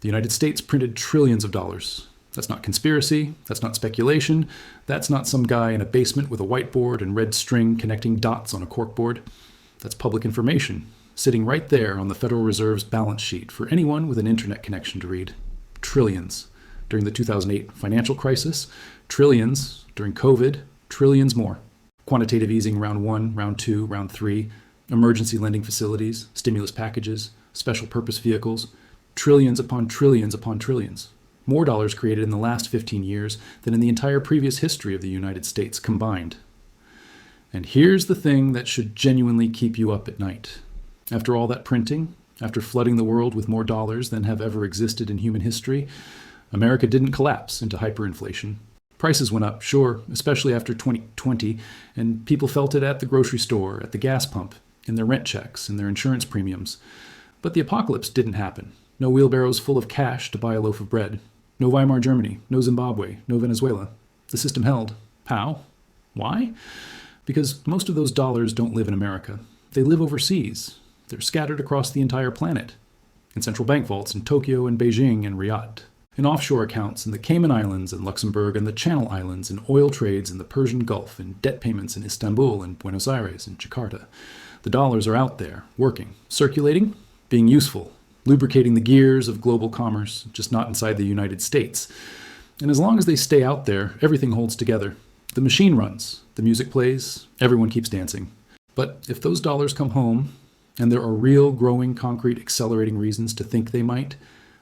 The United States printed trillions of dollars. That's not conspiracy, that's not speculation, that's not some guy in a basement with a whiteboard and red string connecting dots on a corkboard. That's public information, sitting right there on the Federal Reserve's balance sheet for anyone with an internet connection to read. Trillions. During the 2008 financial crisis, trillions. During COVID, trillions more. Quantitative easing round 1, round 2, round 3, emergency lending facilities, stimulus packages, special purpose vehicles, trillions upon trillions upon trillions. More dollars created in the last 15 years than in the entire previous history of the United States combined. And here's the thing that should genuinely keep you up at night. After all that printing, after flooding the world with more dollars than have ever existed in human history, America didn't collapse into hyperinflation. Prices went up, sure, especially after 2020, and people felt it at the grocery store, at the gas pump, in their rent checks, in their insurance premiums. But the apocalypse didn't happen. No wheelbarrows full of cash to buy a loaf of bread. No Weimar Germany, no Zimbabwe, no Venezuela. The system held. How? Why? Because most of those dollars don't live in America. They live overseas. They're scattered across the entire planet. In central bank vaults in Tokyo and Beijing and Riyadh. In offshore accounts in the Cayman Islands and Luxembourg and the Channel Islands, in oil trades in the Persian Gulf, in debt payments in Istanbul and Buenos Aires and Jakarta. The dollars are out there, working, circulating, being useful, lubricating the gears of global commerce, just not inside the United States. And as long as they stay out there, everything holds together. The machine runs, the music plays, everyone keeps dancing. But if those dollars come home, and there are real, growing, concrete, accelerating reasons to think they might,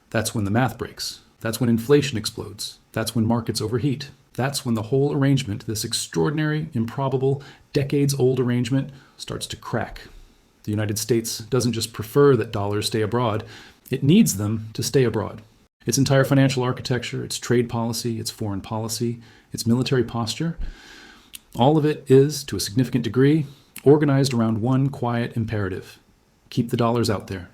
that's when the math breaks. That's when inflation explodes. That's when markets overheat. That's when the whole arrangement, this extraordinary, improbable, decades-old arrangement, starts to crack. The United States doesn't just prefer that dollars stay abroad, it needs them to stay abroad. Its entire financial architecture, its trade policy, its foreign policy, its military posture, all of it is, to a significant degree, organized around one quiet imperative. Keep the dollars out there.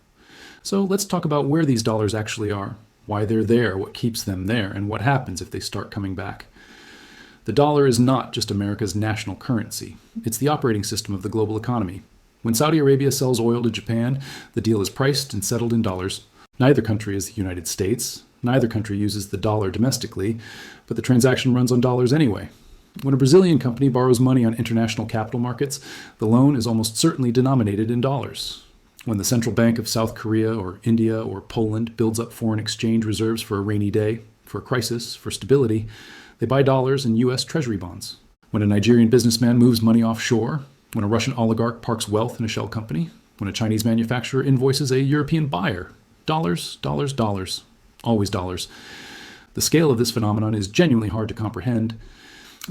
So let's talk about where these dollars actually are, why they're there, what keeps them there, and what happens if they start coming back. The dollar is not just America's national currency. It's the operating system of the global economy. When Saudi Arabia sells oil to Japan, the deal is priced and settled in dollars. Neither country is the United States. Neither country uses the dollar domestically, but the transaction runs on dollars anyway. When a Brazilian company borrows money on international capital markets, the loan is almost certainly denominated in dollars. When the central bank of South Korea or India or Poland builds up foreign exchange reserves for a rainy day, for a crisis, for stability, they buy dollars in US Treasury bonds. When a Nigerian businessman moves money offshore, when a Russian oligarch parks wealth in a shell company, when a Chinese manufacturer invoices a European buyer, dollars, dollars, dollars, always dollars. The scale of this phenomenon is genuinely hard to comprehend.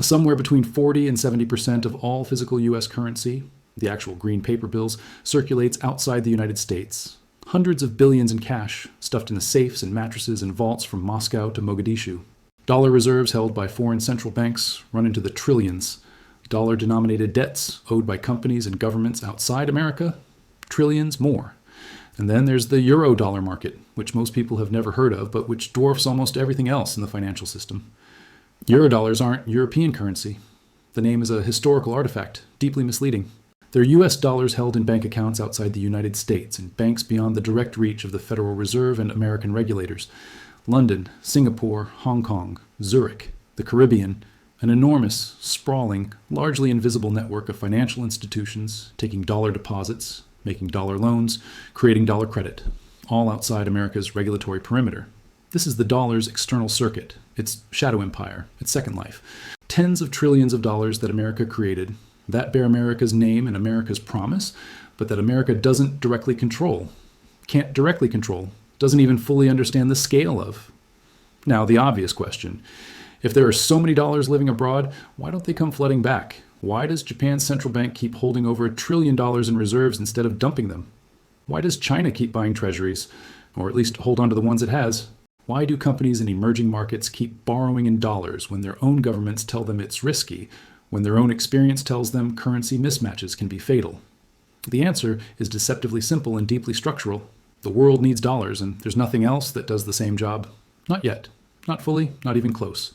Somewhere between 40 and 70% of all physical US currency, the actual green paper bills, circulates outside the United States. Hundreds of billions in cash, stuffed in the safes and mattresses and vaults from Moscow to Mogadishu. Dollar reserves held by foreign central banks run into the trillions. Dollar-denominated debts owed by companies and governments outside America, trillions more. And then there's the euro-dollar market, which most people have never heard of, but which dwarfs almost everything else in the financial system. Eurodollars aren't European currency. The name is a historical artifact, deeply misleading. They're US dollars held in bank accounts outside the United States and banks beyond the direct reach of the Federal Reserve and American regulators. London, Singapore, Hong Kong, Zurich, the Caribbean, an enormous, sprawling, largely invisible network of financial institutions taking dollar deposits, making dollar loans, creating dollar credit, all outside America's regulatory perimeter. This is the dollar's external circuit, its shadow empire, its second life. Tens of trillions of dollars that America created, that bear America's name and America's promise, but that America doesn't directly control, can't directly control, doesn't even fully understand the scale of. Now, the obvious question. If there are so many dollars living abroad, why don't they come flooding back? Why does Japan's central bank keep holding over $1 trillion in reserves instead of dumping them? Why does China keep buying treasuries, or at least hold on to the ones it has? Why do companies in emerging markets keep borrowing in dollars when their own governments tell them it's risky, when their own experience tells them currency mismatches can be fatal? The answer is deceptively simple and deeply structural. The world needs dollars, and there's nothing else that does the same job. Not yet. Not fully, not even close.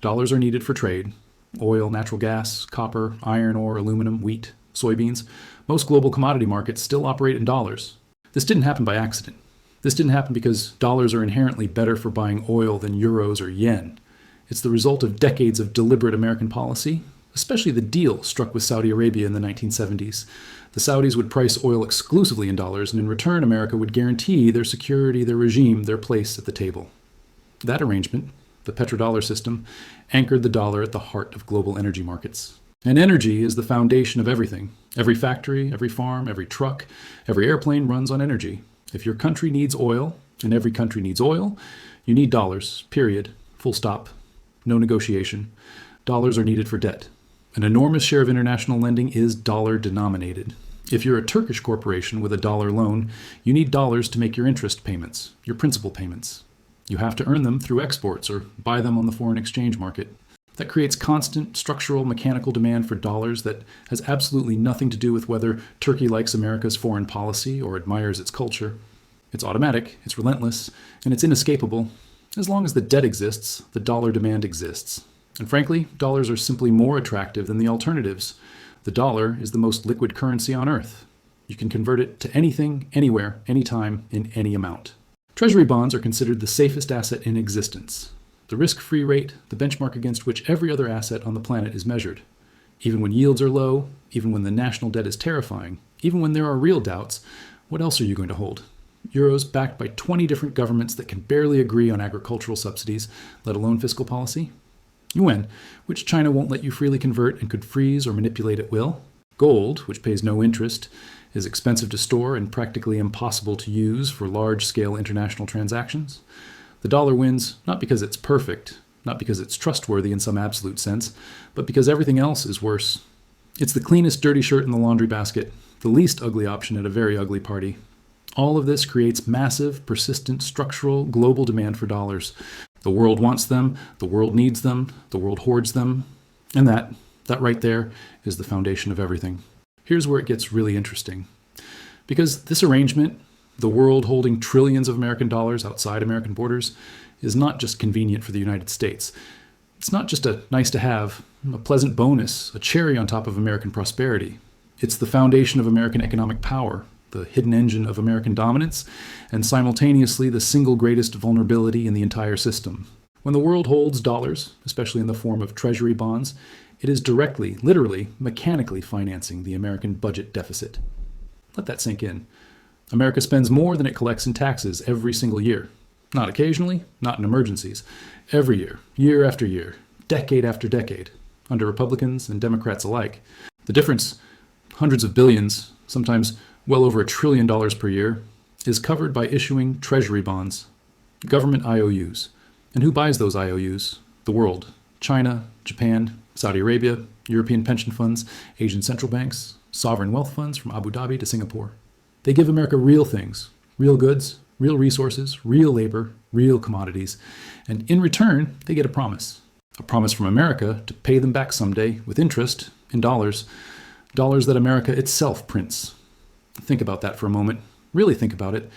Dollars are needed for trade. Oil, natural gas, copper, iron ore, aluminum, wheat, soybeans. Most global commodity markets still operate in dollars. This didn't happen by accident. This didn't happen because dollars are inherently better for buying oil than euros or yen. It's the result of decades of deliberate American policy, especially the deal struck with Saudi Arabia in the 1970s. The Saudis would price oil exclusively in dollars, and in return, America would guarantee their security, their regime, their place at the table. That arrangement, the petrodollar system, anchored the dollar at the heart of global energy markets. And energy is the foundation of everything. Every factory, every farm, every truck, every airplane runs on energy. If your country needs oil, and every country needs oil, you need dollars, period, full stop, no negotiation. Dollars are needed for debt. An enormous share of international lending is dollar-denominated. If you're a Turkish corporation with a dollar loan, you need dollars to make your interest payments, your principal payments. You have to earn them through exports or buy them on the foreign exchange market. That creates constant, structural, mechanical demand for dollars that has absolutely nothing to do with whether Turkey likes America's foreign policy or admires its culture. It's automatic, it's relentless, and it's inescapable. As long as the debt exists, the dollar demand exists. And frankly, dollars are simply more attractive than the alternatives. The dollar is the most liquid currency on earth. You can convert it to anything, anywhere, anytime, in any amount. Treasury bonds are considered the safest asset in existence. The risk-free rate, the benchmark against which every other asset on the planet is measured. Even when yields are low, even when the national debt is terrifying, even when there are real doubts, what else are you going to hold? Euros backed by 20 different governments that can barely agree on agricultural subsidies, let alone fiscal policy? Yuan, which China won't let you freely convert and could freeze or manipulate at will. Gold, which pays no interest, is expensive to store and practically impossible to use for large-scale international transactions. The dollar wins not because it's perfect, not because it's trustworthy in some absolute sense, but because everything else is worse. It's the cleanest dirty shirt in the laundry basket, the least ugly option at a very ugly party. All of this creates massive, persistent, structural, global demand for dollars. The world wants them, the world needs them, the world hoards them, and that right there is the foundation of everything. Here's where it gets really interesting. Because this arrangement, the world holding trillions of American dollars outside American borders, is not just convenient for the United States. It's not just a nice to have, a pleasant bonus, a cherry on top of American prosperity. It's the foundation of American economic power, the hidden engine of American dominance, and simultaneously the single greatest vulnerability in the entire system. When the world holds dollars, especially in the form of treasury bonds, it is directly, literally, mechanically financing the American budget deficit. Let that sink in. America spends more than it collects in taxes every single year. Not occasionally, not in emergencies. Every year, year after year, decade after decade, under Republicans and Democrats alike. The difference, hundreds of billions, sometimes well over $1 trillion per year, is covered by issuing treasury bonds, government IOUs. And who buys those IOUs? The world. China, Japan, Saudi Arabia, European pension funds, Asian central banks, sovereign wealth funds from Abu Dhabi to Singapore. They give America real things, real goods, real resources, real labor, real commodities. And in return, they get a promise. A promise from America to pay them back someday with interest in dollars, dollars that America itself prints. Think about that for a moment. Really think about it.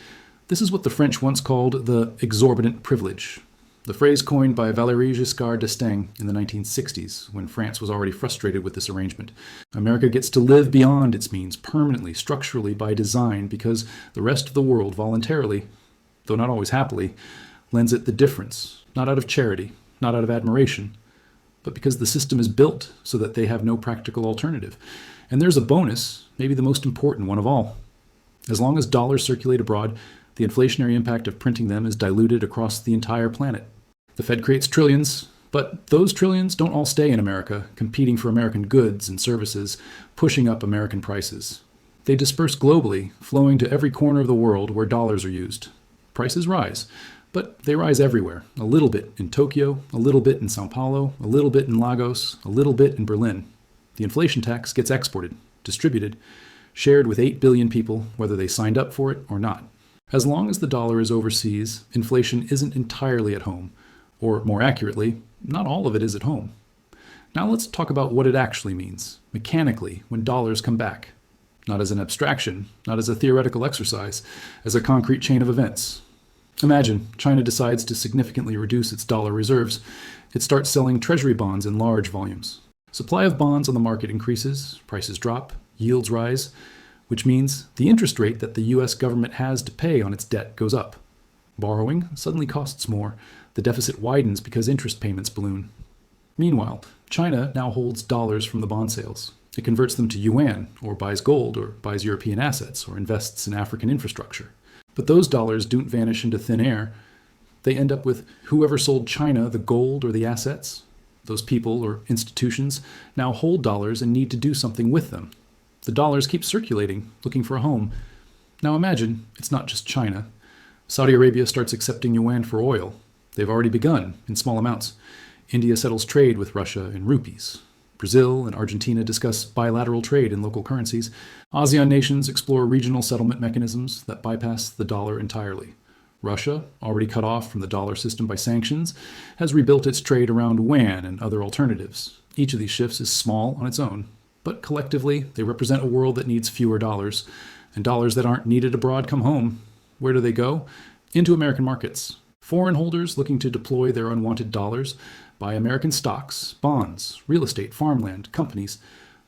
This is what the French once called the exorbitant privilege. The phrase coined by Valéry Giscard d'Estaing in the 1960s, when France was already frustrated with this arrangement. America gets to live beyond its means permanently, structurally, by design, because the rest of the world voluntarily, though not always happily, lends it the difference, not out of charity, not out of admiration, but because the system is built so that they have no practical alternative. And there's a bonus, maybe the most important one of all. As long as dollars circulate abroad, the inflationary impact of printing them is diluted across the entire planet. The Fed creates trillions, but those trillions don't all stay in America, competing for American goods and services, pushing up American prices. They disperse globally, flowing to every corner of the world where dollars are used. Prices rise, but they rise everywhere. A little bit in Tokyo, a little bit in Sao Paulo, a little bit in Lagos, a little bit in Berlin. The inflation tax gets exported, distributed, shared with 8 billion people, whether they signed up for it or not. As long as the dollar is overseas, inflation isn't entirely at home, or more accurately, not all of it is at home. Now let's talk about what it actually means, mechanically, when dollars come back. Not as an abstraction, not as a theoretical exercise, as a concrete chain of events. Imagine China decides to significantly reduce its dollar reserves. It starts selling treasury bonds in large volumes. Supply of bonds on the market increases, prices drop, yields rise. which means the interest rate that the US government has to pay on its debt goes up. Borrowing suddenly costs more. The deficit widens because interest payments balloon. Meanwhile, China now holds dollars from the bond sales. It converts them to yuan, or buys gold, or buys European assets, or invests in African infrastructure. But those dollars don't vanish into thin air. They end up with whoever sold China the gold or the assets. Those people or institutions now hold dollars and need to do something with them. The dollars keep circulating, looking for a home. Now imagine it's not just China. Saudi Arabia starts accepting yuan for oil. They've already begun, in small amounts. India settles trade with Russia in rupees. Brazil and Argentina discuss bilateral trade in local currencies. ASEAN nations explore regional settlement mechanisms that bypass the dollar entirely. Russia, already cut off from the dollar system by sanctions, has rebuilt its trade around yuan and other alternatives. Each of these shifts is small on its own, but collectively they represent a world that needs fewer dollars, and dollars that aren't needed abroad come home. Where do they go? Into American markets. Foreign holders looking to deploy their unwanted dollars buy American stocks, bonds, real estate, farmland, companies.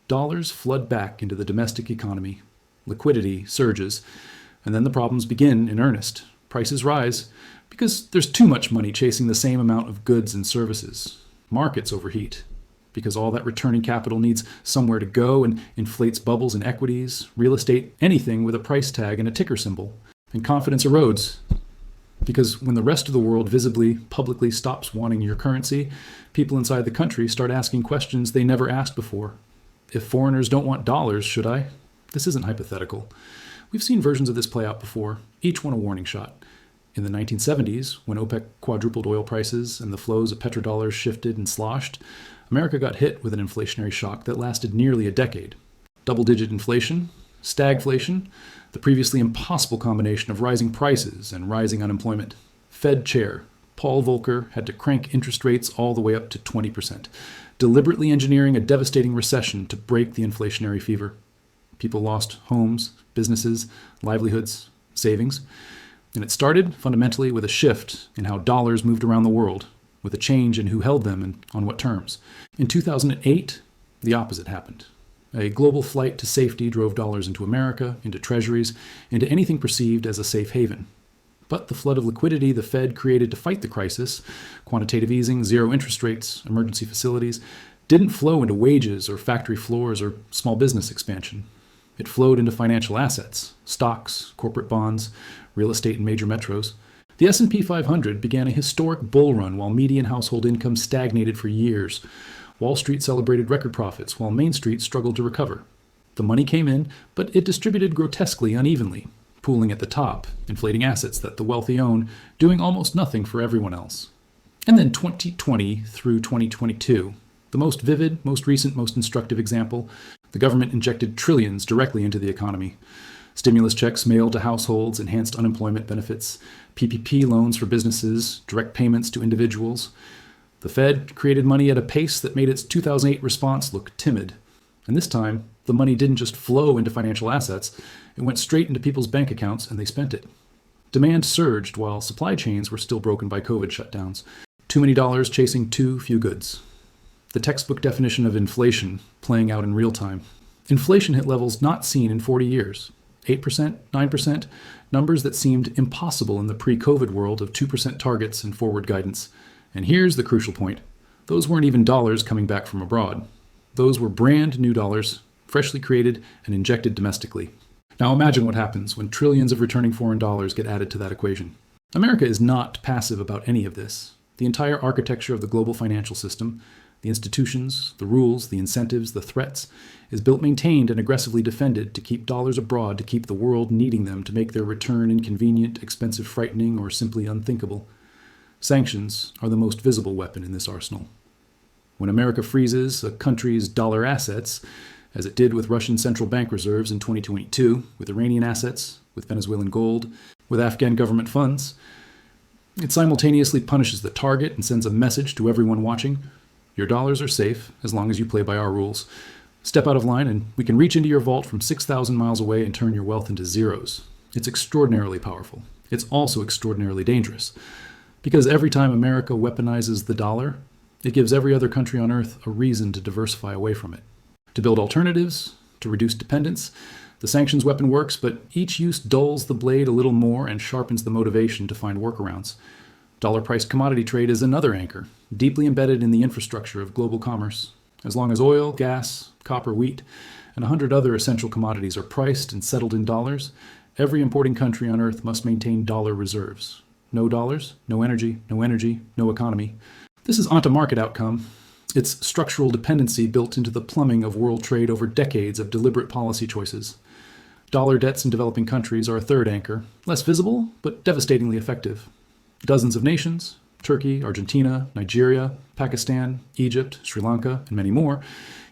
Dollars flood back into the domestic economy. Liquidity surges, and then the problems begin in earnest. Prices rise because there's too much money chasing the same amount of goods and services. Markets overheat because all that returning capital needs somewhere to go and inflates bubbles in equities, real estate, anything with a price tag and a ticker symbol. And confidence erodes because when the rest of the world visibly, publicly stops wanting your currency, people inside the country start asking questions they never asked before. If foreigners don't want dollars, should I? This isn't hypothetical. We've seen versions of this play out before, each one a warning shot. In the 1970s, when OPEC quadrupled oil prices and the flows of petrodollars shifted and sloshed, America got hit with an inflationary shock that lasted nearly a decade. Double-digit inflation, stagflation, the previously impossible combination of rising prices and rising unemployment. Fed chair Paul Volcker had to crank interest rates all the way up to 20%, deliberately engineering a devastating recession to break the inflationary fever. People lost homes, businesses, livelihoods, savings. And it started fundamentally with a shift in how dollars moved around the world, with a change in who held them and on what terms. In 2008, the opposite happened. A global flight to safety drove dollars into America, into treasuries, into anything perceived as a safe haven. But the flood of liquidity the Fed created to fight the crisis, quantitative easing, zero interest rates, emergency facilities, didn't flow into wages or factory floors or small business expansion. It flowed into financial assets, stocks, corporate bonds, real estate in major metros. The S&P 500 began a historic bull run while median household income stagnated for years. Wall Street celebrated record profits while Main Street struggled to recover. The money came in, but it distributed grotesquely unevenly, pooling at the top, inflating assets that the wealthy own, doing almost nothing for everyone else. And then 2020 through 2022, the most vivid, most recent, most instructive example, the government injected trillions directly into the economy. Stimulus checks mailed to households, enhanced unemployment benefits, PPP loans for businesses, direct payments to individuals. The Fed created money at a pace that made its 2008 response look timid. And this time, the money didn't just flow into financial assets, it went straight into people's bank accounts and they spent it. Demand surged while supply chains were still broken by COVID shutdowns. Too many dollars chasing too few goods. The textbook definition of inflation playing out in real time. Inflation hit levels not seen in 40 years. 8%, 9%, numbers that seemed impossible in the pre-COVID world of 2% targets and forward guidance. And here's the crucial point. Those weren't even dollars coming back from abroad. Those were brand new dollars, freshly created and injected domestically. Now imagine what happens when trillions of returning foreign dollars get added to that equation. America is not passive about any of this. The entire architecture of the global financial system, the institutions, the rules, the incentives, the threats, is built, maintained, and aggressively defended to keep dollars abroad, to keep the world needing them, to make their return inconvenient, expensive, frightening, or simply unthinkable. Sanctions are the most visible weapon in this arsenal. When America freezes a country's dollar assets, as it did with Russian central bank reserves in 2022, with Iranian assets, with Venezuelan gold, with Afghan government funds, it simultaneously punishes the target and sends a message to everyone watching. Your dollars are safe as long as you play by our rules. Step out of line and we can reach into your vault from 6,000 miles away and turn your wealth into zeros. It's extraordinarily powerful. It's also extraordinarily dangerous. Because every time America weaponizes the dollar, it gives every other country on earth a reason to diversify away from it. To build alternatives, to reduce dependence, The sanctions weapon works, but each use dulls the blade a little more and sharpens the motivation to find workarounds. Dollar-priced commodity trade is another anchor, deeply embedded in the infrastructure of global commerce. As long as oil, gas, copper, wheat, and 100 other essential commodities are priced and settled in dollars, every importing country on Earth must maintain dollar reserves. No dollars, no energy, no economy. This is not a market outcome. It's structural dependency built into the plumbing of world trade over decades of deliberate policy choices. Dollar debts in developing countries are a third anchor, less visible, but devastatingly effective. Dozens of nations, Turkey, Argentina, Nigeria, Pakistan, Egypt, Sri Lanka, and many more,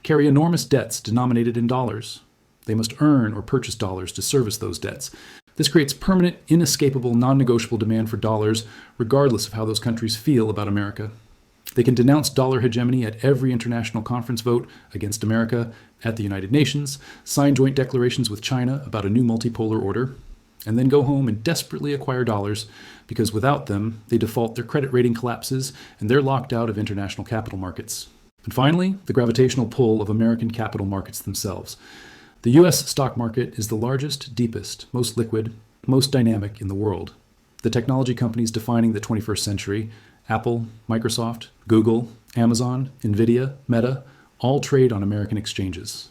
carry enormous debts denominated in dollars. They must earn or purchase dollars to service those debts. This creates permanent, inescapable, non-negotiable demand for dollars, regardless of how those countries feel about America. They can denounce dollar hegemony at every international conference vote against America at the United Nations, sign joint declarations with China about a new multipolar order, and then go home and desperately acquire dollars because without them, they default, their credit rating collapses, and they're locked out of international capital markets. And finally, the gravitational pull of American capital markets themselves. The US stock market is the largest, deepest, most liquid, most dynamic in the world. The technology companies defining the 21st century, Apple, Microsoft, Google, Amazon, Nvidia, Meta, all trade on American exchanges.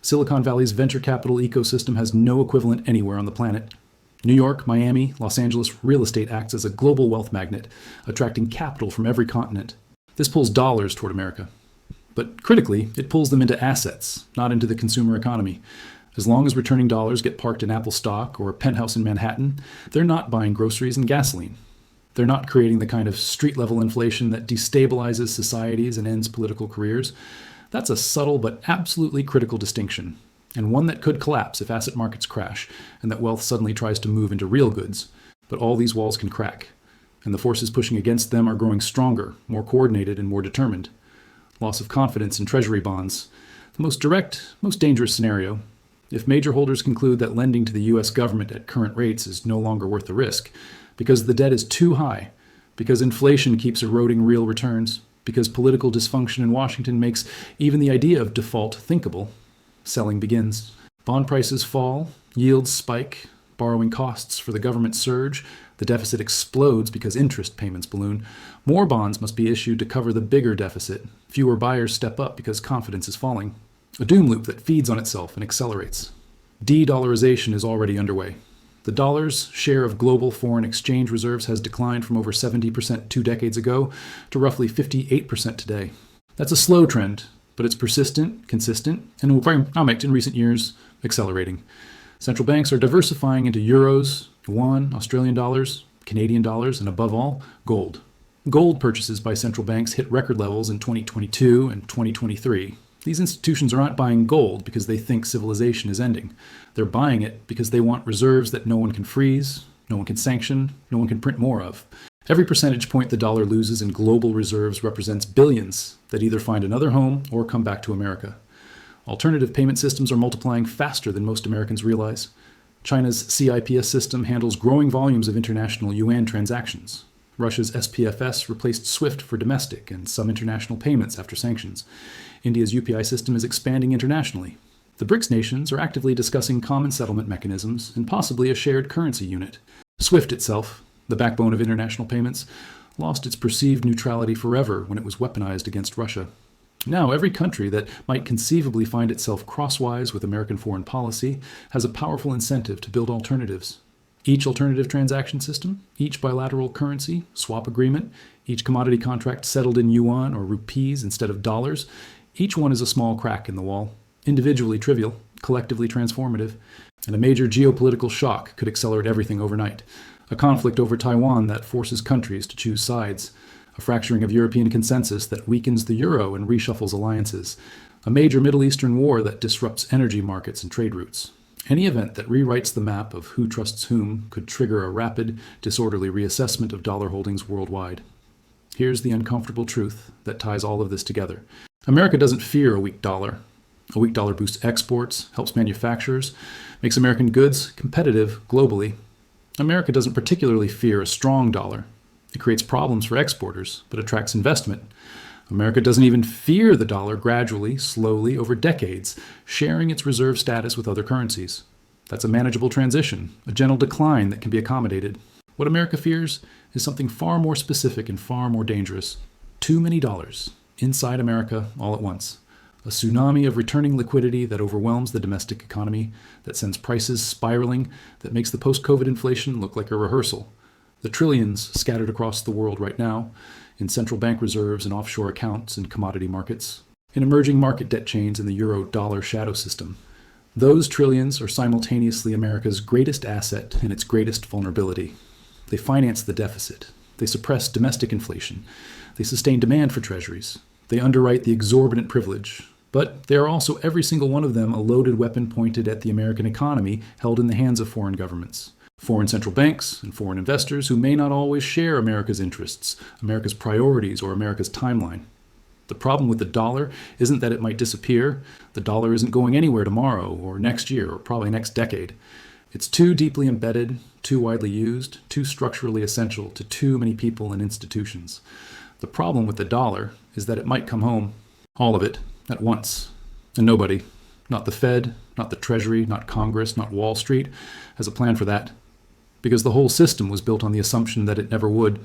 Silicon Valley's venture capital ecosystem has no equivalent anywhere on the planet. New York, Miami, Los Angeles real estate acts as a global wealth magnet, attracting capital from every continent. This pulls dollars toward America. But critically, it pulls them into assets, not into the consumer economy. As long as returning dollars get parked in Apple stock or a penthouse in Manhattan, they're not buying groceries and gasoline. They're not creating the kind of street-level inflation that destabilizes societies and ends political careers. That's a subtle but absolutely critical distinction, and one that could collapse if asset markets crash and that wealth suddenly tries to move into real goods. But all these walls can crack, and the forces pushing against them are growing stronger, more coordinated, and more determined. Loss of confidence in treasury bonds, the most direct, most dangerous scenario. If major holders conclude that lending to the US government at current rates is no longer worth the risk, because the debt is too high, because inflation keeps eroding real returns, because political dysfunction in Washington makes even the idea of default thinkable, selling begins. Bond prices fall, yields spike, borrowing costs for the government surge, the deficit explodes because interest payments balloon. More bonds must be issued to cover the bigger deficit. Fewer buyers step up because confidence is falling. A doom loop that feeds on itself and accelerates. De-dollarization is already underway. The dollar's share of global foreign exchange reserves has declined from over 70% 2 decades ago to roughly 58% today. That's a slow trend, but it's persistent, consistent, and economic in recent years, accelerating. Central banks are diversifying into euros, yuan, Australian dollars, Canadian dollars, and above all, gold. Gold purchases by central banks hit record levels in 2022 and 2023. These institutions are not buying gold because they think civilization is ending. They're buying it because they want reserves that no one can freeze, no one can sanction, no one can print more of. Every percentage point the dollar loses in global reserves represents billions that either find another home or come back to America. Alternative payment systems are multiplying faster than most Americans realize. China's CIPS system handles growing volumes of international yuan transactions. Russia's SPFS replaced SWIFT for domestic and some international payments after sanctions. India's UPI system is expanding internationally. The BRICS nations are actively discussing common settlement mechanisms and possibly a shared currency unit. SWIFT itself, the backbone of international payments, lost its perceived neutrality forever when it was weaponized against Russia. Now, every country that might conceivably find itself crosswise with American foreign policy has a powerful incentive to build alternatives. Each alternative transaction system, each bilateral currency, swap agreement, each commodity contract settled in yuan or rupees instead of dollars, each one is a small crack in the wall, individually trivial, collectively transformative, and a major geopolitical shock could accelerate everything overnight. A conflict over Taiwan that forces countries to choose sides, a fracturing of European consensus that weakens the euro and reshuffles alliances, a major Middle Eastern war that disrupts energy markets and trade routes. Any event that rewrites the map of who trusts whom could trigger a rapid, disorderly reassessment of dollar holdings worldwide. Here's the uncomfortable truth that ties all of this together. America doesn't fear a weak dollar. A weak dollar boosts exports, helps manufacturers, makes American goods competitive globally. America doesn't particularly fear a strong dollar. It creates problems for exporters, but attracts investment. America doesn't even fear the dollar gradually, slowly, over decades, sharing its reserve status with other currencies. That's a manageable transition, a gentle decline that can be accommodated. What America fears is something far more specific and far more dangerous. Too many dollars inside America all at once. A tsunami of returning liquidity that overwhelms the domestic economy, that sends prices spiraling, that makes the post-COVID inflation look like a rehearsal. The trillions scattered across the world right now, in central bank reserves and offshore accounts and commodity markets, in emerging market debt chains in the euro-dollar shadow system. Those trillions are simultaneously America's greatest asset and its greatest vulnerability. They finance the deficit. They suppress domestic inflation. They sustain demand for treasuries. They underwrite the exorbitant privilege. But they are also, every single one of them, a loaded weapon pointed at the American economy held in the hands of foreign governments. Foreign central banks and foreign investors who may not always share America's interests, America's priorities, or America's timeline. The problem with the dollar isn't that it might disappear. The dollar isn't going anywhere tomorrow or next year or probably next decade. It's too deeply embedded, too widely used, too structurally essential to too many people and institutions. The problem with the dollar is that it might come home, all of it, at once. And nobody, not the Fed, not the Treasury, not Congress, not Wall Street, has a plan for that. Because the whole system was built on the assumption that it never would.